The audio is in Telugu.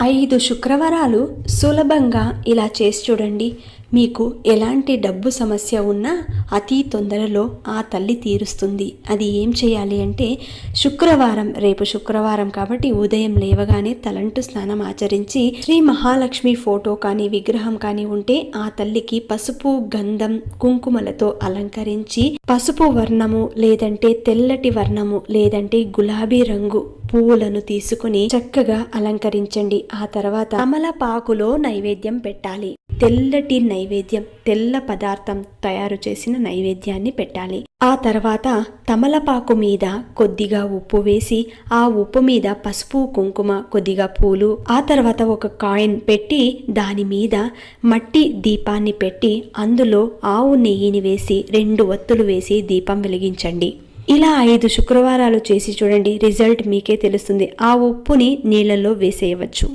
5 శుక్రవారాలు సులభంగా ఇలా చేసి చూడండి. మీకు ఎలాంటి డబ్బు సమస్య ఉన్నా అతి తొందరలో ఆ తల్లి తీరుస్తుంది. అది ఏం చేయాలి అంటే, రేపు శుక్రవారం కాబట్టి ఉదయం లేవగానే తలంటు స్నానం ఆచరించి శ్రీ మహాలక్ష్మి ఫోటో కానీ విగ్రహం కానీ ఉంటే ఆ తల్లికి పసుపు, గంధం, కుంకుమలతో అలంకరించి పసుపు వర్ణము లేదంటే తెల్లటి వర్ణము లేదంటే గులాబీ రంగు పువ్వులను తీసుకుని చక్కగా అలంకరించండి. ఆ తర్వాత తమలపాకులో నైవేద్యం పెట్టాలి. తెల్లటి నైవేద్యం, తెల్ల పదార్థం తయారు చేసిన నైవేద్యాన్ని పెట్టాలి. ఆ తర్వాత తమలపాకు మీద కొద్దిగా ఉప్పు వేసి ఆ ఉప్పు మీద పసుపు, కుంకుమ, కొద్దిగా పూలు, ఆ తర్వాత ఒక కాయిన్ పెట్టి దాని మీద మట్టి దీపాన్ని పెట్టి అందులో ఆవు నెయ్యిని వేసి 2 ఒత్తులు వేసి దీపం వెలిగించండి. ఇలా 5 శుక్రవారాలు చేసి చూడండి. రిజల్ట్ మీకే తెలుస్తుంది. ఆ ఉప్పుని నీళ్ళల్లో వేసేయవచ్చు.